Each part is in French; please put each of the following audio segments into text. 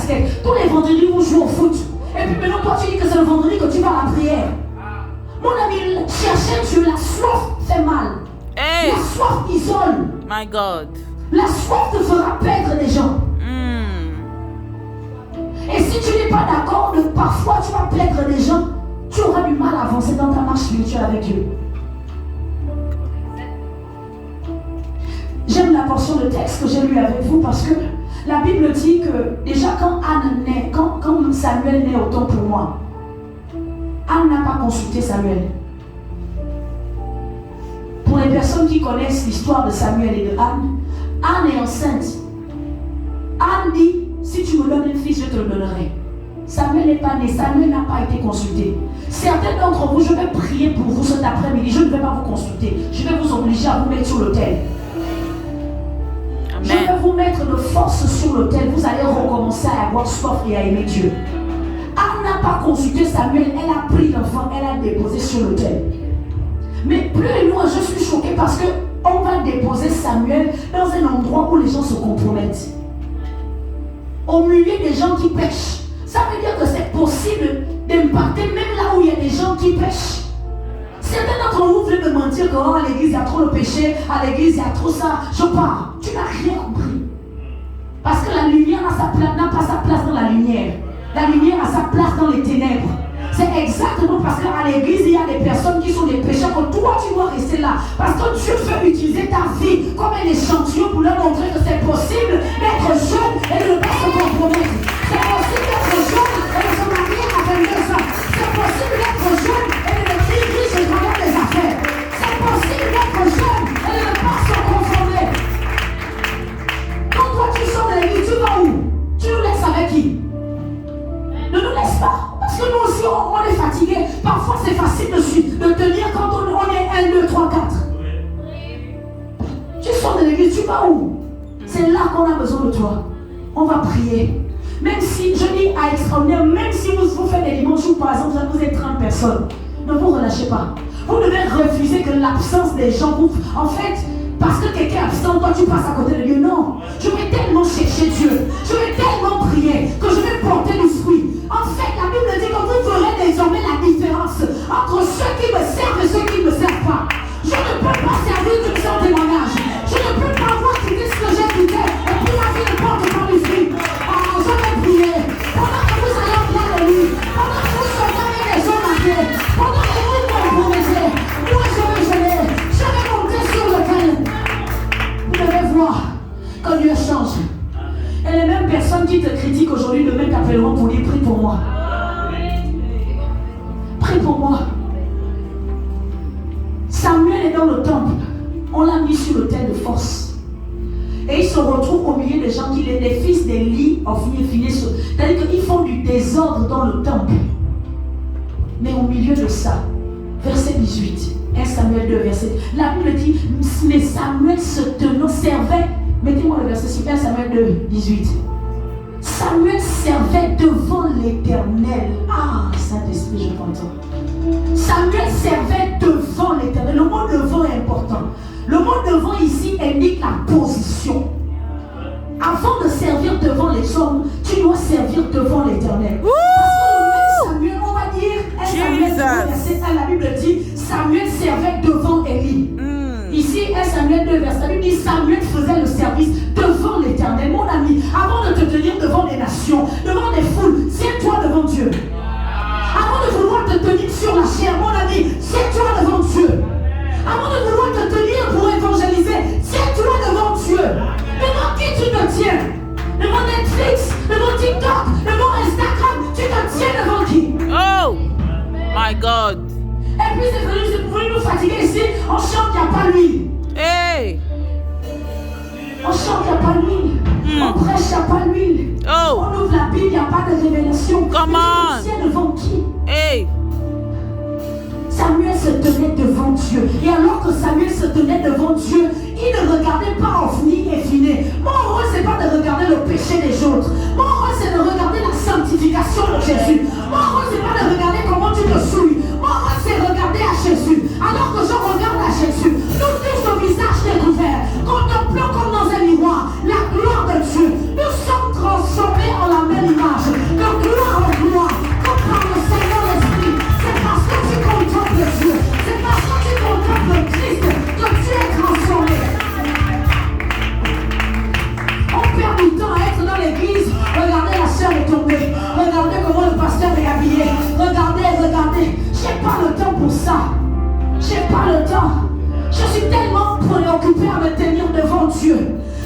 basket. Tous les vendredis, vous jouez au foot. Et puis maintenant, toi, tu dis que c'est le vendredi que tu vas à la prière. Mon ami, chercher Dieu, la soif fait mal. Hey. La soif isole. My God. La soif te fera perdre des gens. Et si tu n'es pas d'accord, parfois tu vas perdre des gens, tu auras du mal à avancer dans ta marche spirituelle avec Dieu. J'aime la portion de texte que j'ai lu avec vous parce que la Bible dit que déjà quand Anne naît, quand Samuel naît, autant pour moi, Anne n'a pas consulté Samuel. Pour les personnes qui connaissent l'histoire de Samuel et de Anne, Anne est enceinte. Anne dit, si tu me donnes un fils, je te le donnerai. Samuel n'est pas né, Samuel n'a pas été consulté. Certains d'entre vous, je vais prier pour vous cet après-midi, je ne vais pas vous consulter. Je vais vous obliger à vous mettre sur l'autel. Je vais vous mettre de force sur l'autel. Vous allez recommencer à avoir soif et à aimer Dieu. Anne n'a pas consulté Samuel, elle a pris l'enfant, elle a déposé sur l'autel. Mais plus loin, je suis choquée parce qu'on va déposer Samuel dans un endroit où les gens se compromettent. Au milieu des gens qui pêchent. Ça veut dire que c'est possible d'impacter même là où il y a des gens qui pêchent. Certains d'entre vous veulent me mentir que à l'église il y a trop le péché, à l'église il y a trop ça. Je pars. Tu n'as rien compris. Parce que la lumière n'a pas sa place dans la lumière. La lumière a sa place dans les ténèbres. C'est exactement parce qu'à l'église, il y a des personnes qui sont des pécheurs que toi, tu dois rester là. Parce que Dieu veut utiliser ta vie comme un échantillon pour leur montrer que c'est possible d'être jeune et de ne pas se compromettre. C'est possible d'être jeune et de se marier à 22 ans. C'est possible d'être jeune et de devenir riche et gagner des affaires. C'est possible d'être jeune et de ne pas se conformer. Quand toi, tu sors de l'église, tu vas où? Tu nous laisses avec qui? Ne nous laisse pas. Parce que nous aussi, on est fatigué. Parfois, c'est facile de tenir quand on est 1, 2, 3, 4. Tu sors de l'église, tu vas où? C'est là qu'on a besoin de toi. On va prier. Même si, je dis à extraordinaire, même si vous faites des dimanches où, par exemple, vous êtes 30 personnes, ne vous relâchez pas. Vous devez refuser que l'absence des gens vous... En fait, parce que quelqu'un est absent, toi tu passes à côté de Dieu. Non. Je vais tellement chercher Dieu. Je vais tellement prier que je vais porter du fruit. En fait, la Bible dit que vous verrez désormais la différence entre ceux qui me servent et ceux qui ne me servent pas. Je ne peux pas servir d'une sans témoignage. Je ne peux pas voir qui dit ce que j'ai dit et puis la vie ne porte pas du fruit. Oh, je vais prier. Pendant que vous allez en plein de lui, pendant que vous soyez avec les gens matés, pendant que vous compromettez, moi je vais geler. Je vais monter sur le tel. Vous devez voir que Dieu change. Et les mêmes personnes qui te critiquent aujourd'hui, demain t'appelleront pour dire prie pour moi. Prie pour moi. Samuel est dans le temple. On l'a mis sur l'autel de force. Et il se retrouve au milieu des gens qui sont les fils d'Élie, c'est-à-dire qu'ils font du désordre dans le temple. Mais au milieu de ça, verset 18, 1 Samuel 2, verset. La Bible dit, mais Samuel se tenant servait. Mettez-moi le verset sur 1 Samuel 2, 18. Samuel servait devant l'Éternel. Ah, Saint-Esprit, je t'entends. Samuel servait devant l'Éternel. Le mot devant est important. Le mot devant ici indique la position. Avant de servir devant les hommes, tu dois servir devant l'Éternel. Parce que le même Samuel, on va dire, 1 Samuel 2, verset 1, la Bible dit, Samuel servait devant Élie. Ici, 1 Samuel 2, verset 1, dit Samuel faisait le service devant l'Éternel. Mon ami, avant de te tenir devant des nations, devant des foules, tiens-toi devant Dieu. Avant de vouloir te tenir sur la chair, mon ami, tiens-toi devant Dieu. Avant de vouloir te tenir pour évangéliser, tiens-toi devant Dieu. Devant qui tu te tiens? Devant Netflix, devant TikTok, devant Instagram, tu te tiens devant qui? Oh, my God. Et puis c'est venu nous fatiguer ici, on chante qu'il n'y a pas l'huile. Hey. On chante qu'il n'y a pas l'huile. On prêche qu'il n'y a pas l'huile. Oh. On ouvre la Bible, il n'y a pas de révélation. Comment? Tu te tiens devant qui? Hey. Samuel se tenait devant Dieu. Et alors que Samuel se tenait devant Dieu, il ne regardait pas Ophni et Phiné. Mon rôle, c'est pas de regarder le péché des autres. Mon rôle, c'est de regarder la sanctification de Jésus. Mon rôle, c'est pas de regarder comment tu te souilles. Mon rôle, c'est regarder à Jésus. Alors que je regarde à Jésus, nous tous le visage découvert, contemplant comme dans un miroir la gloire de Dieu. Nous sommes transformés en la même image. ça. J'ai pas le temps. Je suis tellement préoccupé à me tenir devant Dieu.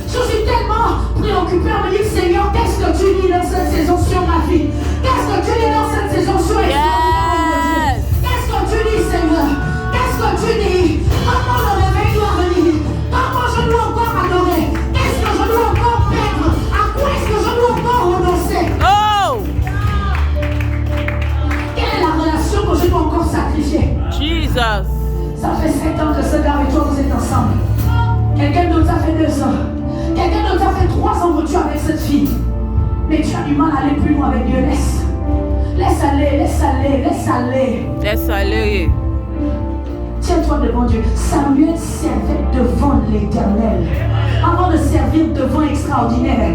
Je suis tellement préoccupé à me dire, Seigneur, qu'est-ce que tu dis dans cette saison sur ma vie? Qu'est-ce que tu dis dans cette saison sur les Yes. Qu'est-ce que tu dis, Seigneur? Qu'est-ce que tu dis? Comment le réveil doit venir? Comment je dois encore adorer? Qu'est-ce que je dois encore perdre? À quoi est-ce que je dois encore renoncer? Oh! Quelle est la relation que je dois encore sacrifier? Jesus. Ça fait 7 ans que ce gars et toi vous êtes ensemble. Quelqu'un d'autre a fait 2 ans. Quelqu'un d'autre a fait 3 ans que tu es avec cette fille. Mais tu as du mal à aller plus loin avec Dieu. Laisse aller, laisse aller, laisse aller. Laisse aller. Tiens-toi devant Dieu. Samuel servait devant l'Éternel. Avant de servir devant extraordinaire.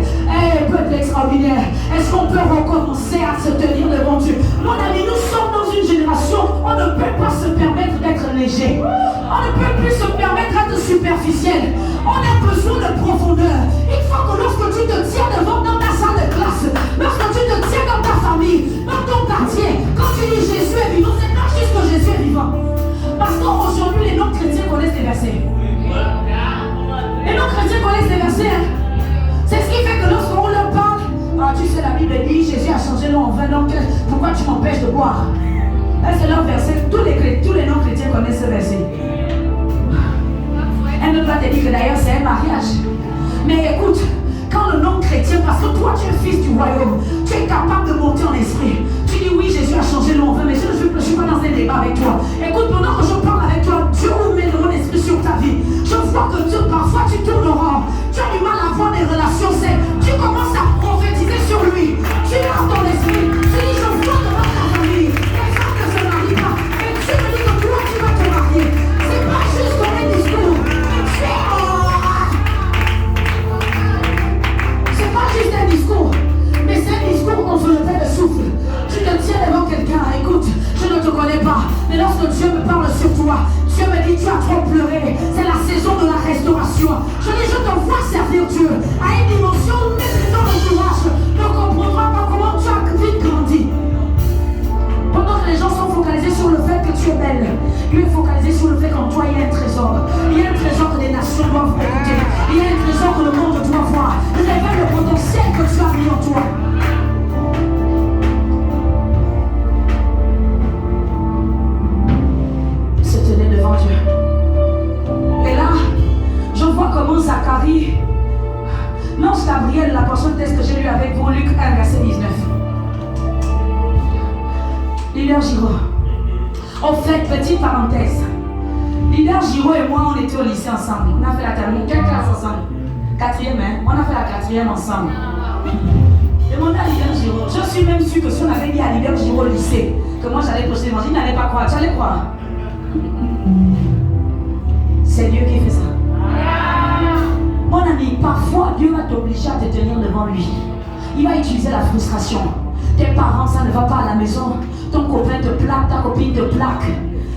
Peuple extraordinaire, est-ce qu'on peut recommencer à se tenir devant Dieu? Mon ami, nous sommes dans une génération, on ne peut pas se permettre d'être léger. On ne peut plus se permettre d'être superficiel. On a besoin de profondeur. Il faut que lorsque tu te tiens devant dans ta salle de classe, lorsque tu te tiens dans ta famille, dans ton quartier, quand tu dis Jésus est vivant, c'est pas juste que Jésus est vivant. Parce qu'aujourd'hui, les non-chrétiens connaissent les versets. Les non-chrétiens connaissent les versets. Hein? C'est ce qui fait que lorsqu'on leur parle, ah, tu sais, la Bible dit Jésus a changé l'eau en vin, donc pourquoi tu m'empêches de boire? Là, c'est leur verset. Tous les non-chrétiens connaissent ce verset. Un autre va te dire que d'ailleurs, c'est un mariage. Mais écoute, quand le non-chrétien, parce que toi, tu es fils du royaume, tu es capable de monter en esprit. Tu dis oui, Jésus a changé l'eau en vin, mais je ne suis pas dans un débat avec toi. Écoute, pendant que je parle avec toi, Dieu met mon esprit sur ta vie. Je vois que Dieu, parfois, tu tournes au rang. Tu as du mal à avoir des relations saines. Tu commences à prophétiser sur lui. Tu es dans ton esprit. Tu dis, je vois devant ta famille. Les femmes ne se marient pas. Et Dieu me dit que toi, tu vas te marier. C'est pas juste comme un discours. Tu es c'est pas juste un discours. Mais c'est un discours qu'on se le fait de souffle. Tu te tiens devant quelqu'un. Écoute, je ne te connais pas. Mais lorsque Dieu me parle sur toi, Dieu me dit, tu as trop pleuré. C'est la saison de la restauration. Je dis, je te vois servir Dieu à une dimension où même les gens d'entourage ne comprendront pas comment tu as vite grandi. Pendant que les gens sont focalisés sur le fait que tu es belle, Dieu est focalisé sur le fait qu'en toi il y a un trésor. Il y a un trésor que les nations doivent écouter. Il y a un trésor que le monde doit voir. Révèle le potentiel que tu as mis en toi. Se tenir devant Dieu. Et là, je vois comment Zacharie, l'ange Gabriel, la portion de texte que j'ai lu avec vous, Luc 1, verset 19. Leader Giro. En fait, petite parenthèse. Leader Giro et moi, on était au lycée ensemble. On a fait la terminale. Quelle classe ensemble? 4e, hein? On a fait la 4e ensemble. Demandez à Leader Giro. Je suis même sûre que si on avait dit à Leader Giro au lycée que moi j'allais prêcher l'évangile, il n'allait pas croire. Tu allais croire? C'est Dieu qui fait ça. Mon ami, parfois Dieu va t'obliger à te tenir devant lui. Il va utiliser la frustration. Tes parents, ça ne va pas à la maison. Ton copain te plaque, ta copine te plaque.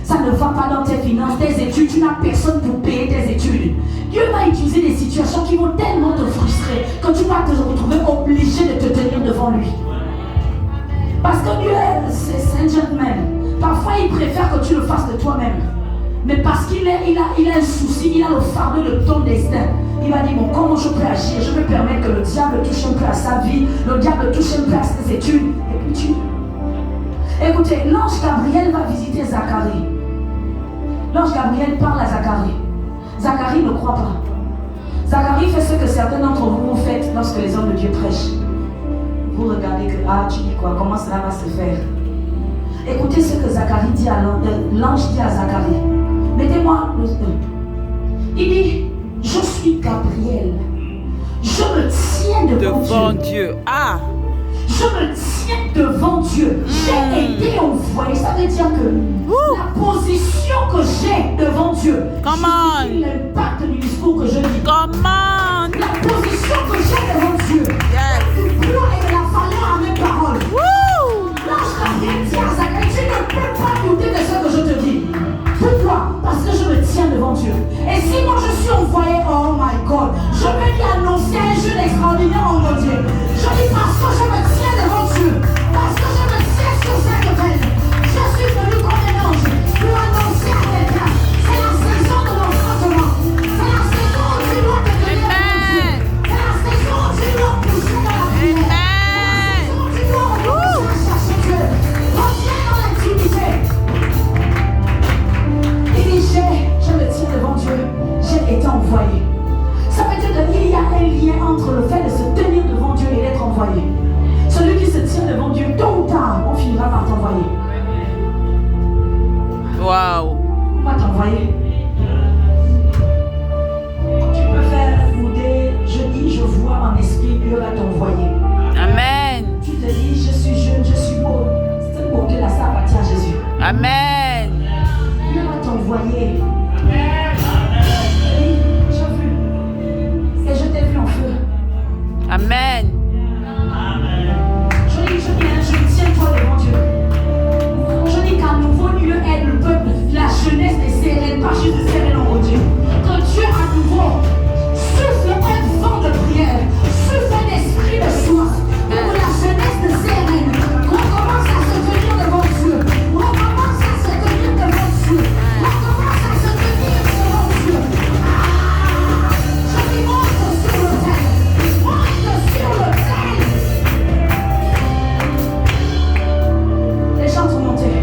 Ça ne va pas dans tes finances, tes études. Tu n'as personne pour payer tes études. Dieu va utiliser des situations qui vont tellement te frustrer que tu vas te retrouver obligé de te tenir devant lui. Parce que Dieu, c'est un gentleman. Parfois, il préfère que tu le fasses de toi-même. Mais parce qu'il a un souci, il a le fardeau de ton destin. Il va dire, bon, comment je peux agir? Je peux permettre que le diable touche un peu à sa vie, le diable touche un peu à ses études. Et puis tu... Écoutez, l'ange Gabriel va visiter Zacharie. L'ange Gabriel parle à Zacharie. Zacharie ne croit pas. Zacharie fait ce que certains d'entre vous faites lorsque les hommes de Dieu prêchent. Vous regardez que, ah, tu dis quoi? Comment cela va se faire? Écoutez ce que Zacharie dit à l'ange dit à Zacharie. Mettez-moi le... Il dit, je suis Gabriel. Je me tiens devant Dieu. Ah! Je me tiens devant Dieu. J'ai été envoyé. Ça veut dire que la position que j'ai devant Dieu, l'impact du discours que je dis. Comment? La position que j'ai devant Dieu, du poids et de la valeur à mes paroles. L'ange Gabriel dit à Zacharie, tu ne peux pas douter de ce que je te dis. Pourquoi? Parce que je me tiens devant Dieu. Et si moi je suis envoyé, oh my God, je peux lui annoncer un jeûne extraordinaire en mon Dieu. Je dis parce que je me tiens devant Dieu, parce que je me tiens sur cette veine. Je suis venu comme un ange pour annoncer t'envoyer. Wow. On va t'envoyer. Tu peux faire bouder. Je dis, je vois en esprit, Dieu va t'envoyer. Amen. Tu te dis, je suis jeune, je suis beau. Cette beauté-là, ça appartient à Jésus. Amen. Dieu va t'envoyer. Oui, j'ai vu. Et je t'ai vu en feu. Amen. Je tiens-toi devant Dieu. Je dis qu'un nouveau lieu aide le peuple, la jeunesse des Cérènes, pas juste des Cérènes en Dieu. Que Dieu à nouveau souffle un vent de prière, souffle un esprit de soif pour la jeunesse de Cérènes. Recommence à se tenir devant Dieu. Recommence à se tenir devant Dieu. Recommence à se tenir devant Dieu. Je dis monte sur l'autel. Monte sur l'autel. Les gens sont montés.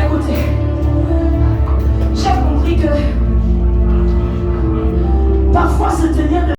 Écoutez, j'ai compris que parfois se tenir